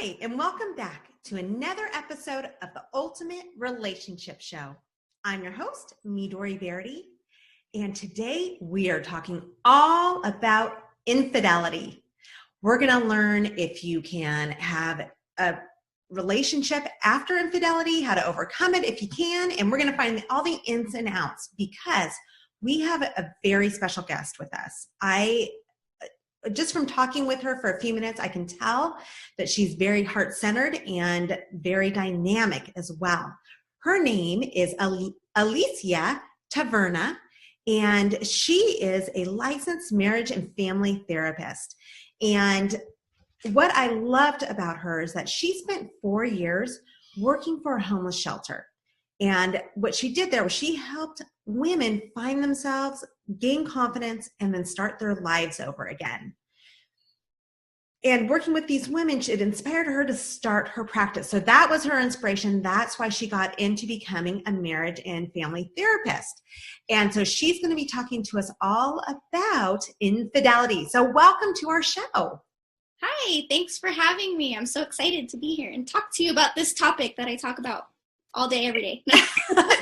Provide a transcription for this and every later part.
Hi, and welcome back to another episode of the Ultimate Relationship Show. I'm your host, Midori Verity, and today we are talking all about infidelity. We're going to learn if you can have a relationship after infidelity, how to overcome it if you can, and we're going to find all the ins and outs because we have a very special guest with us. Just from talking with her for a few minutes, I can tell that she's very heart-centered and very dynamic as well. Her name is Alicia Taverna, and she is a licensed marriage and family therapist. And what I loved about her is that she spent 4 years working for a homeless shelter. And what she did there was she helped women find themselves, gain confidence, and then start their lives over again. And working with these women, it inspired her to start her practice. So that was her inspiration. That's why she got into becoming a marriage and family therapist. And so she's going to be talking to us all about infidelity. So welcome to our show. Hi, thanks for having me. I'm so excited to be here and talk to you about this topic that I talk about all day, every day.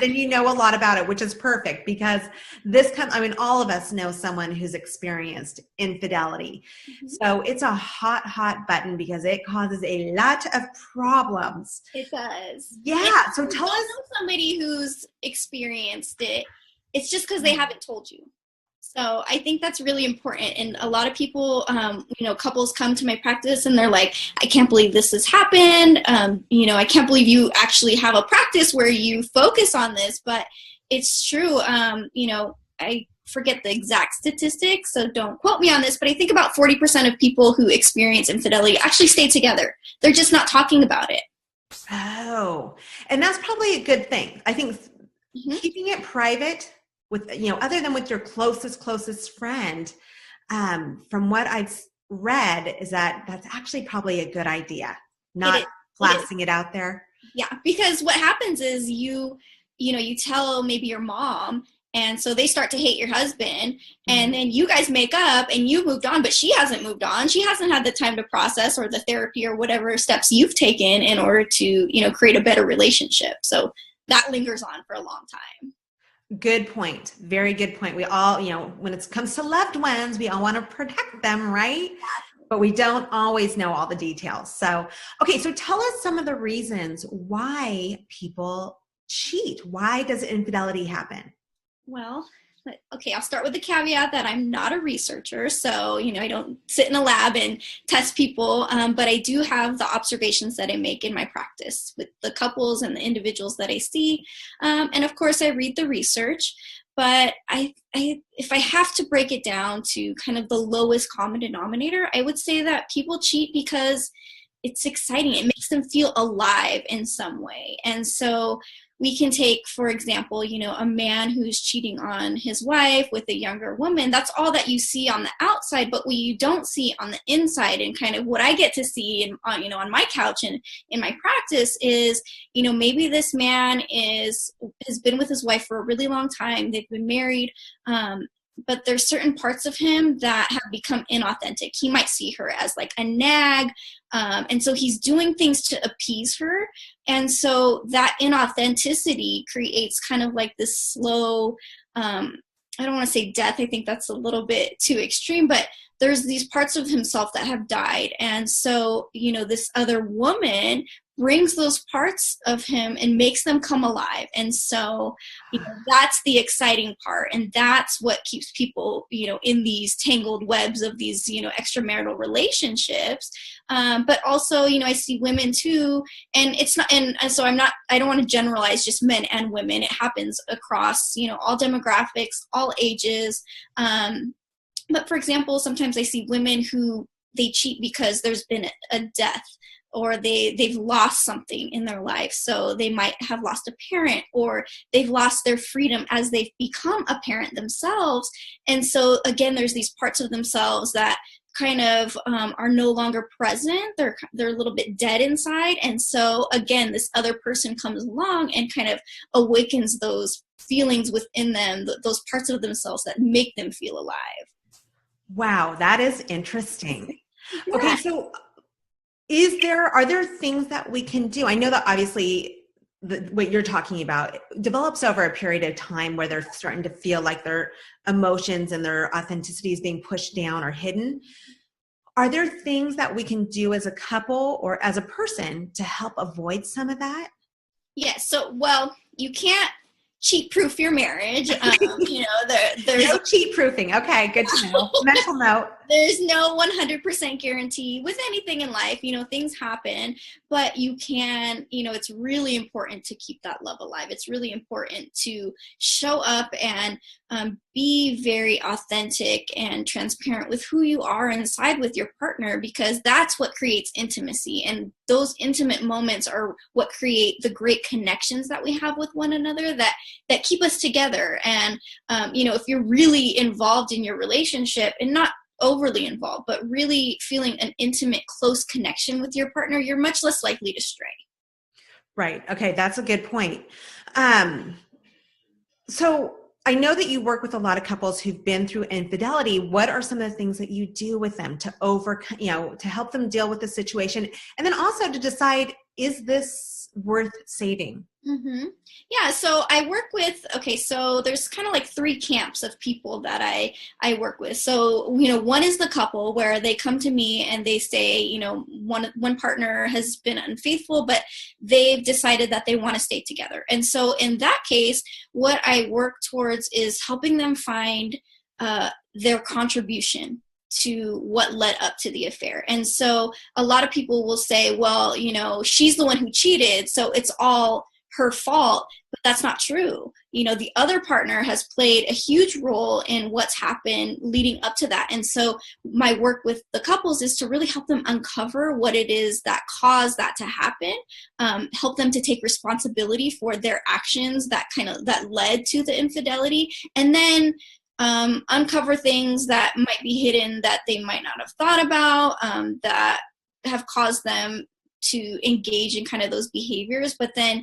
And you know a lot about it, which is perfect because all of us know someone who's experienced infidelity. Mm-hmm. So it's a hot button because it causes a lot of problems. It does. Yeah. So tell us. Somebody who's experienced it, it's just because they haven't told you. So I think that's really important. And a lot of people, couples come to my practice and they're like, I can't believe this has happened. I can't believe you actually have a practice where you focus on this, but it's true. I forget the exact statistics, so don't quote me on this, but I think about 40% of people who experience infidelity actually stay together. They're just not talking about it. Oh, and that's probably a good thing. I think keeping it private with, other than with your closest friend, from what I've read is that's actually probably a good idea, not blasting it out there. Yeah, because what happens is you tell maybe your mom, and so they start to hate your husband, and then you guys make up and you moved on, but she hasn't moved on. She hasn't had the time to process or the therapy or whatever steps you've taken in order to, create a better relationship. So that lingers on for a long time. Good point. Very good point. We all, when it comes to loved ones, we all want to protect them, right? But we don't always know all the details. So, okay. So tell us some of the reasons why people cheat. Why does infidelity happen? Well, okay, I'll start with the caveat that I'm not a researcher. So, I don't sit in a lab and test people, but I do have the observations that I make in my practice with the couples and the individuals that I see. And of course, I read the research, but if I have to break it down to kind of the lowest common denominator, I would say that people cheat because it's exciting. It makes them feel alive in some way. And so we can take, for example, a man who's cheating on his wife with a younger woman. That's all that you see on the outside, but what you don't see on the inside, and kind of what I get to see on my couch and in my practice is, maybe this man has been with his wife for a really long time. They've been married, but there's certain parts of him that have become inauthentic. He might see her as like a nag, and so he's doing things to appease her. And so that inauthenticity creates kind of like this slow, I don't want to say death. I think that's a little bit too extreme, but there's these parts of himself that have died. And so, this other woman brings those parts of him and makes them come alive. And so, that's the exciting part. And that's what keeps people, in these tangled webs of these, extramarital relationships. But also, I see women too, and it's not, and so I don't want to generalize just men and women. It happens across, all demographics, all ages. But for example, sometimes I see women who they cheat because there's been a death, or they've lost something in their life. So they might have lost a parent, or they've lost their freedom as they've become a parent themselves. And so again, there's these parts of themselves that kind of are no longer present. They're a little bit dead inside. And so again, this other person comes along and kind of awakens those feelings within them, those parts of themselves that make them feel alive. Wow, that is interesting. Yeah. Okay, so Are there things that we can do? I know that obviously what you're talking about develops over a period of time where they're starting to feel like their emotions and their authenticity is being pushed down or hidden. Are there things that we can do as a couple or as a person to help avoid some of that? Yes. So, well, you can't cheat proof your marriage. There's no cheat proofing. Okay, good to know. Mental note. There's no 100% guarantee with anything in life. Things happen, but you can, it's really important to keep that love alive. It's really important to show up and be very authentic and transparent with who you are inside with your partner, because that's what creates intimacy. And those intimate moments are what create the great connections that we have with one another that keep us together. And, if you're really involved in your relationship, and not overly involved, but really feeling an intimate, close connection with your partner, you're much less likely to stray. Right. Okay. That's a good point. So I know that you work with a lot of couples who've been through infidelity. What are some of the things that you do with them to to help them deal with the situation? And then also to decide, is this worth saving? Mm-hmm. Yeah. So I work with, so there's kind of like three camps of people that I work with. So, one is the couple where they come to me and they say, one partner has been unfaithful, but they've decided that they want to stay together. And so in that case, what I work towards is helping them find their contribution to what led up to the affair. And so a lot of people will say, well, she's the one who cheated, so it's all her fault, but that's not true. The other partner has played a huge role in what's happened leading up to that. And so my work with the couples is to really help them uncover what it is that caused that to happen, help them to take responsibility for their actions that led to the infidelity, and then uncover things that might be hidden that they might not have thought about, that have caused them to engage in kind of those behaviors, but then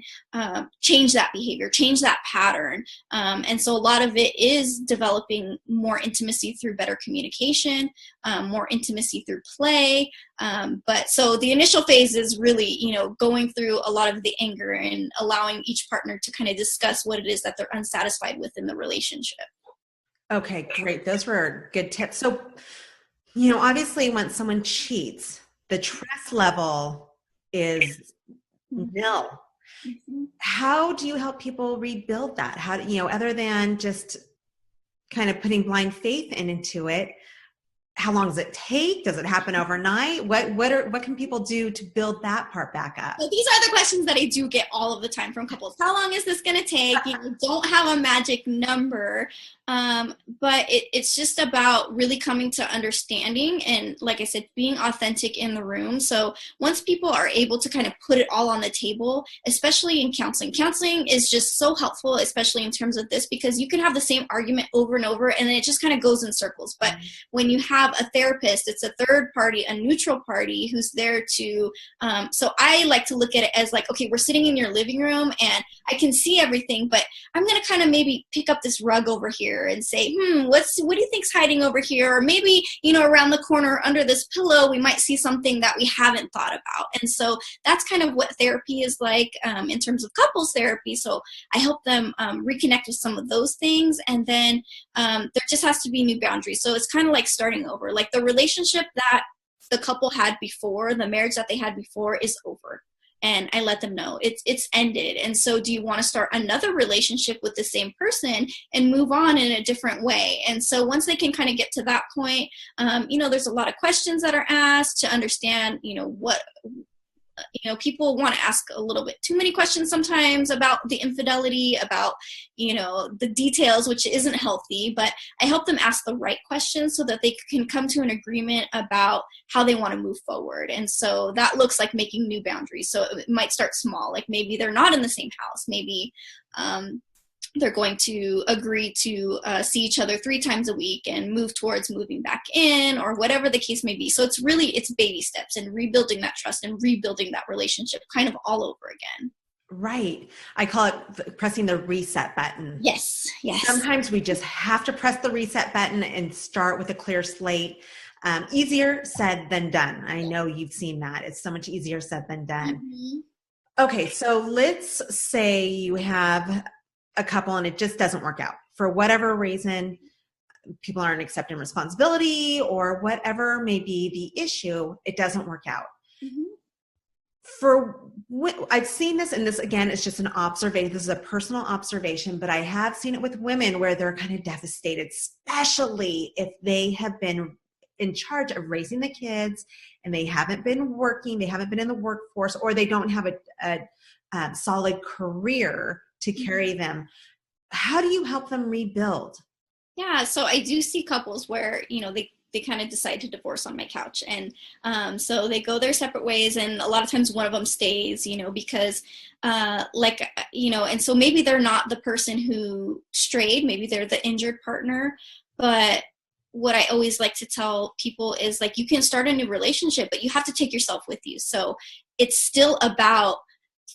change that behavior, change that pattern. And so a lot of it is developing more intimacy through better communication, more intimacy through play. But so the initial phase is really, going through a lot of the anger and allowing each partner to kind of discuss what it is that they're unsatisfied with in the relationship. Okay, great. Those were good tips. So, obviously when someone cheats, the trust level is nil. Mm-hmm. How do you help people rebuild that? How do other than just kind of putting blind faith into it? How long does it take? Does it happen overnight? What can people do to build that part back up? So these are the questions that I do get all of the time from couples. How long is this going to take? Don't have a magic number. But it's just about really coming to understanding and, like I said, being authentic in the room. So once people are able to kind of put it all on the table, especially in counseling is just so helpful, especially in terms of this, because you can have the same argument over and over and then it just kind of goes in circles. But when you have a therapist, it's a third party, a neutral party who's there to, so I like to look at it as like, okay, we're sitting in your living room and I can see everything, but I'm going to kind of maybe pick up this rug over here and say, what do you think's hiding over here? Or maybe, around the corner under this pillow, we might see something that we haven't thought about. And so that's kind of what therapy is like in terms of couples therapy. So I help them reconnect with some of those things. And then there just has to be new boundaries. So it's kind of like starting over. Like the relationship that the couple had before, the marriage that they had before is over. And I let them know it's ended. And so do you want to start another relationship with the same person and move on in a different way? And so once they can kind of get to that point, there's a lot of questions that are asked to understand, what, people want to ask a little bit too many questions sometimes about the infidelity, about, the details, which isn't healthy, but I help them ask the right questions so that they can come to an agreement about how they want to move forward. And so that looks like making new boundaries. So it might start small, like maybe they're not in the same house. Maybe, they're going to agree to see each other 3 times a week and move towards moving back in, or whatever the case may be. So it's baby steps and rebuilding that trust and rebuilding that relationship kind of all over again. Right. I call it pressing the reset button. Yes. Sometimes we just have to press the reset button and start with a clear slate. Easier said than done. I know you've seen that. It's so much easier said than done. Mm-hmm. Okay, so let's say you have a couple and it just doesn't work out for whatever reason. People aren't accepting responsibility or whatever may be the issue, it doesn't work out. Mm-hmm. I've seen this, and this again is just an observation. This is a personal observation, but I have seen it with women where they're kind of devastated, especially if they have been in charge of raising the kids and they haven't been working, they haven't been in the workforce, or they don't have a solid career to carry them. How do you help them rebuild? Yeah, so I do see couples where, they kind of decide to divorce on my couch. And so they go their separate ways. And a lot of times one of them stays, because and so maybe they're not the person who strayed. Maybe they're the injured partner. But what I always like to tell people is like, you can start a new relationship, but you have to take yourself with you. So it's still about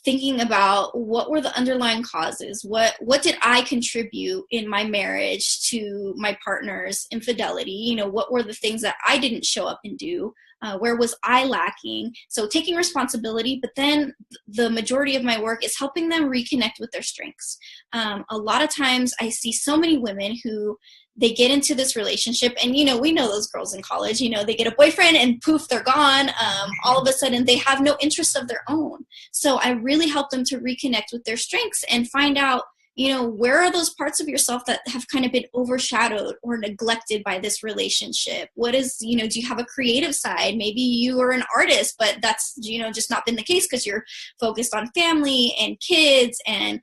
thinking about what were the underlying causes, what did I contribute in my marriage to my partner's infidelity, what were the things that I didn't show up and do, where was I lacking? So taking responsibility, but then the majority of my work is helping them reconnect with their strengths. A lot of times I see so many women who they get into this relationship and, we know those girls in college, they get a boyfriend and poof, they're gone. All of a sudden they have no interests of their own. So I really help them to reconnect with their strengths and find out, where are those parts of yourself that have kind of been overshadowed or neglected by this relationship? What is, do you have a creative side? Maybe you are an artist, but that's, just not been the case because you're focused on family and kids and,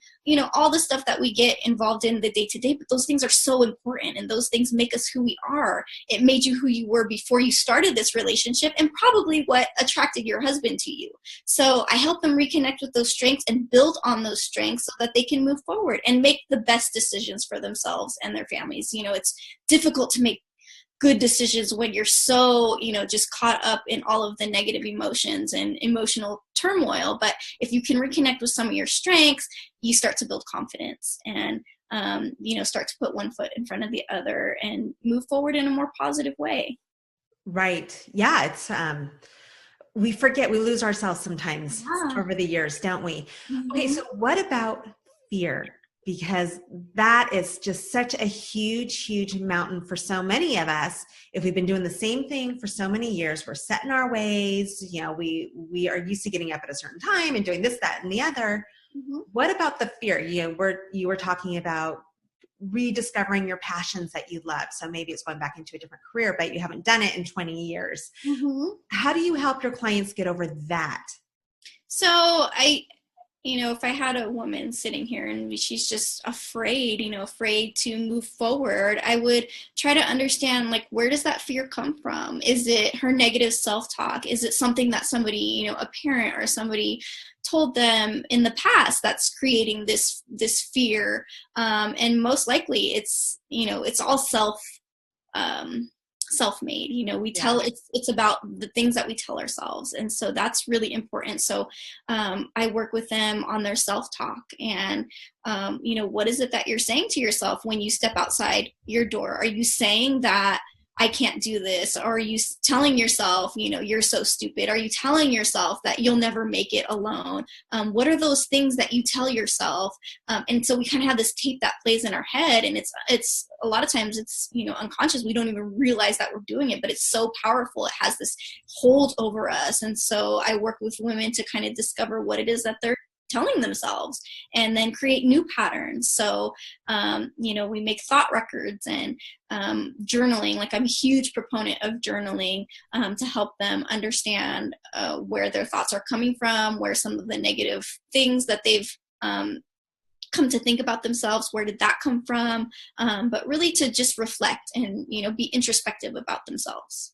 all the stuff that we get involved in the day-to-day, but those things are so important and those things make us who we are. It made you who you were before you started this relationship and probably what attracted your husband to you. So I help them reconnect with those strengths and build on those strengths so that they can move forward and make the best decisions for themselves and their families. It's difficult to make good decisions when you're so, just caught up in all of the negative emotions and emotional turmoil. But if you can reconnect with some of your strengths, you start to build confidence and, start to put one foot in front of the other and move forward in a more positive way. Right. Yeah. It's, we forget, we lose ourselves sometimes over the years, don't we? Mm-hmm. Okay. So what about fear? Because that is just such a huge, huge mountain for so many of us. If we've been doing the same thing for so many years, we're set in our ways, we are used to getting up at a certain time and doing this, that, and the other. Mm-hmm. What about the fear? You were talking about rediscovering your passions that you love. So maybe it's going back into a different career, but you haven't done it in 20 years. Mm-hmm. How do you help your clients get over that? So if I had a woman sitting here and she's just afraid, afraid to move forward, I would try to understand, like, where does that fear come from? Is it her negative self-talk? Is it something that somebody, a parent or somebody told them in the past that's creating this fear? And most likely it's all self-made. We tell it's about the things that we tell ourselves, and so that's really important. So I work with them on their self-talk and what is it that you're saying to yourself when you step outside your door? Are you saying that I can't do this? Or are you telling yourself, you're so stupid? Are you telling yourself that you'll never make it alone? What are those things that you tell yourself? And so we kind of have this tape that plays in our head, and it's a lot of times it's, unconscious. We don't even realize that we're doing it, but it's so powerful. It has this hold over us. And so I work with women to kind of discover what it is that they're telling themselves and then create new patterns. So, we make thought records and journaling. Like, I'm a huge proponent of journaling to help them understand where their thoughts are coming from, where some of the negative things that they've come to think about themselves, where did that come from? But really to just reflect and, be introspective about themselves.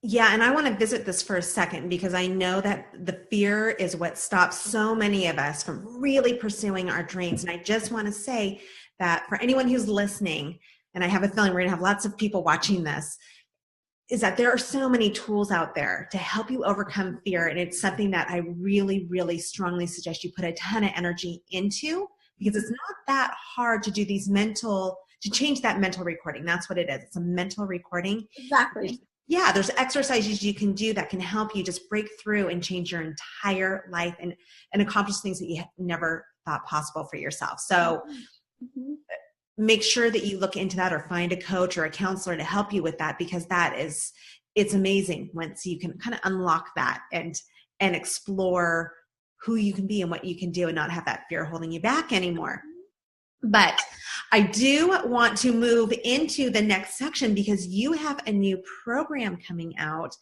Yeah. And I want to visit this for a second because I know that the fear is what stops so many of us from really pursuing our dreams. And I just want to say that for anyone who's listening, and I have a feeling we're going to have lots of people watching this, is that there are so many tools out there to help you overcome fear. And it's something that I really, really strongly suggest you put a ton of energy into, because it's not that hard to do to change that mental recording. That's what it is. It's a mental recording. Exactly. yeah, there's exercises you can do that can help you just break through and change your entire life and accomplish things that you never thought possible for yourself. So Mm-hmm. make sure that you look into that or find a coach or a counselor to help you with that, because it's amazing once you can kind of unlock that and explore who you can be and what you can do and not have that fear holding you back anymore. But I do want to move into the next section because you have a new program coming out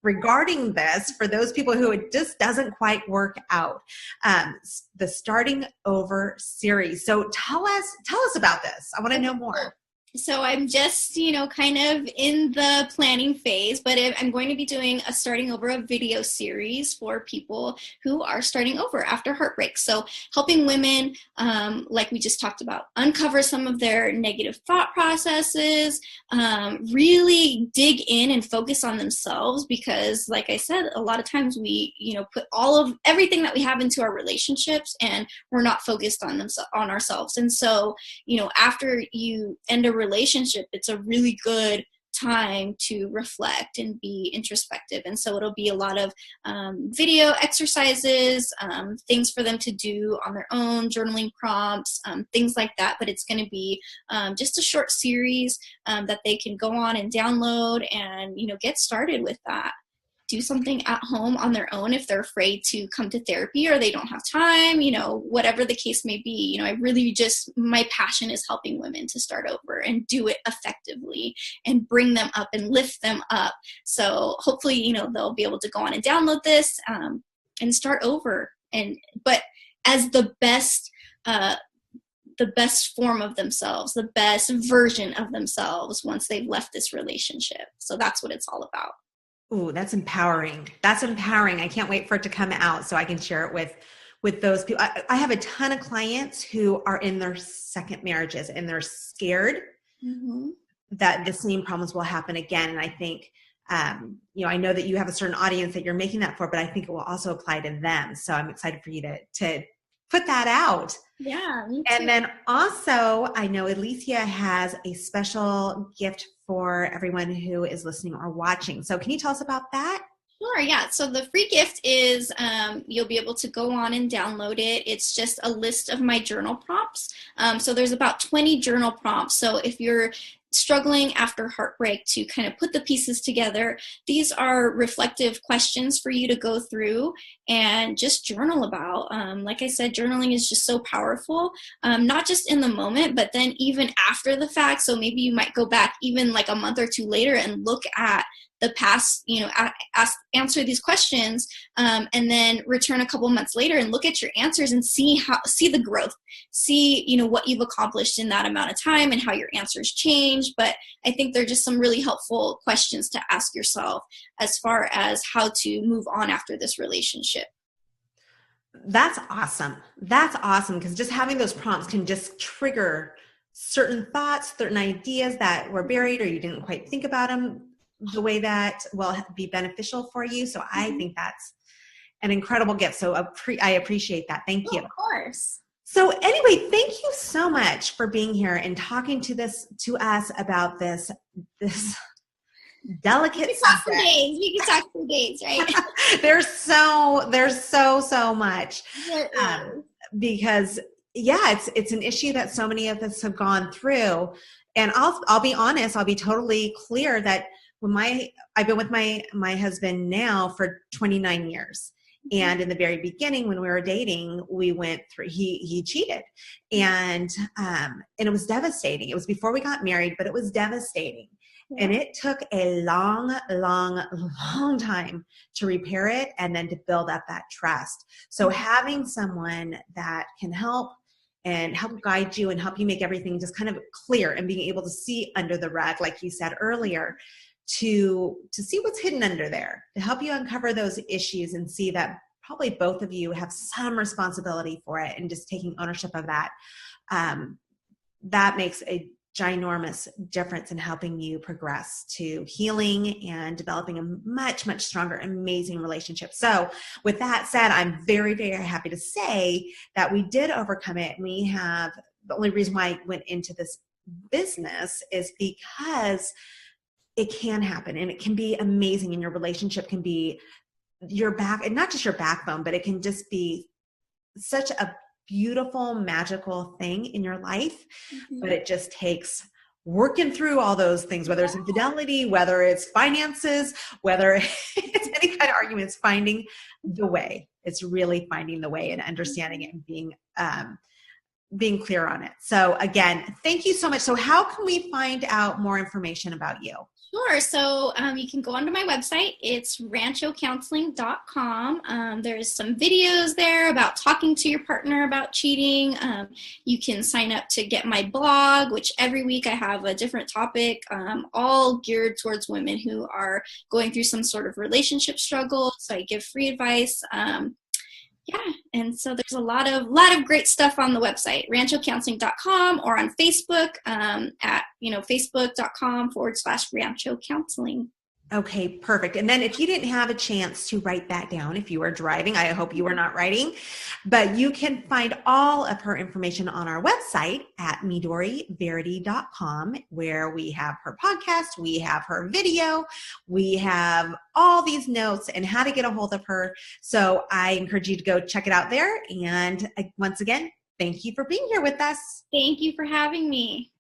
regarding this for those people who it just doesn't quite work out, the Starting Over series. So tell us about this. I want to know more. So I'm just, kind of in the planning phase, but I'm going to be doing a Starting Over a video series for people who are starting over after heartbreak. So helping women, like we just talked about, uncover some of their negative thought processes, really dig in and focus on themselves, because like I said, a lot of times we, put everything that we have into our relationships and we're not focused on ourselves. And so, after you end a relationship, it's a really good time to reflect and be introspective. And so it'll be a lot of video exercises, things for them to do on their own, journaling prompts, things like that. But it's going to be just a short series that they can go on and download and, get started with that. Do something at home on their own if they're afraid to come to therapy or they don't have time, whatever the case may be. I really my passion is helping women to start over and do it effectively and bring them up and lift them up. So hopefully, they'll be able to go on and download this and start over. But as the best form of themselves, the best version of themselves once they've left this relationship. So that's what it's all about. Ooh, that's empowering. That's empowering. I can't wait for it to come out so I can share it with those people. I have a ton of clients who are in their second marriages and they're scared that the same problems will happen again. And I think, I know that you have a certain audience that you're making that for, but I think it will also apply to them. So I'm excited for you to put that out. Yeah, me too. And then also, I know Alicia has a special gift for everyone who is listening or watching. So can you tell us about that? Sure, yeah. So the free gift is you'll be able to go on and download it. It's just a list of my journal prompts. So there's about 20 journal prompts. So if you're struggling after heartbreak to kind of put the pieces together, these are reflective questions for you to go through and just journal about. Like I said, journaling is just so powerful, not just in the moment, but then even after the fact. So maybe you might go back even like a month or two later and look at the past, answer these questions, and then return a couple months later and look at your answers and see the growth, see, what you've accomplished in that amount of time and how your answers change. But I think they're just some really helpful questions to ask yourself as far as how to move on after this relationship. That's awesome. That's awesome. Because just having those prompts can just trigger certain thoughts, certain ideas that were buried or you didn't quite think about them the way that will be beneficial for you. So I think that's an incredible gift. So I appreciate that. Thank you. Of course. So anyway, thank you so much for being here and talking to us about this delicate subject. We can talk for days, right? There's so much. Because it's an issue that so many of us have gone through. And I'll be honest, I'll be totally clear that I've been with my husband now for 29 years. And in the very beginning, when we were dating, we went through, he cheated and it was devastating. It was before we got married, but it was devastating. Yeah. And it took a long time to repair it and then to build up that trust. So having someone that can help guide you and help you make everything just kind of clear and being able to see under the rug, like you said earlier, to see what's hidden under there, to help you uncover those issues and see that probably both of you have some responsibility for it and just taking ownership of that. That makes a ginormous difference in helping you progress to healing and developing a much, much stronger, amazing relationship. So with that said, I'm very, very happy to say that we did overcome it. The only reason why I went into this business is because it can happen, and it can be amazing, and your relationship can be your back, and not just your backbone, but it can just be such a beautiful, magical thing in your life. But it just takes working through all those things, whether it's infidelity, whether it's finances, whether it's any kind of arguments, finding the way. It's really finding the way and understanding it and being clear on it. So again, thank you so much. So how can we find out more information about you? Sure. So you can go onto my website. It's ranchocounseling.com. There's some videos there about talking to your partner about cheating. You can sign up to get my blog, which every week I have a different topic, all geared towards women who are going through some sort of relationship struggle. So I give free advice. And so there's a lot of great stuff on the website, ranchocounseling.com, or on Facebook at facebook.com/Rancho Counseling. Okay, perfect. And then if you didn't have a chance to write that down, if you were driving, I hope you were not writing, but you can find all of her information on our website at midoriverity.com, where we have her podcast, we have her video, we have all these notes and how to get a hold of her. So I encourage you to go check it out there. And once again, thank you for being here with us. Thank you for having me.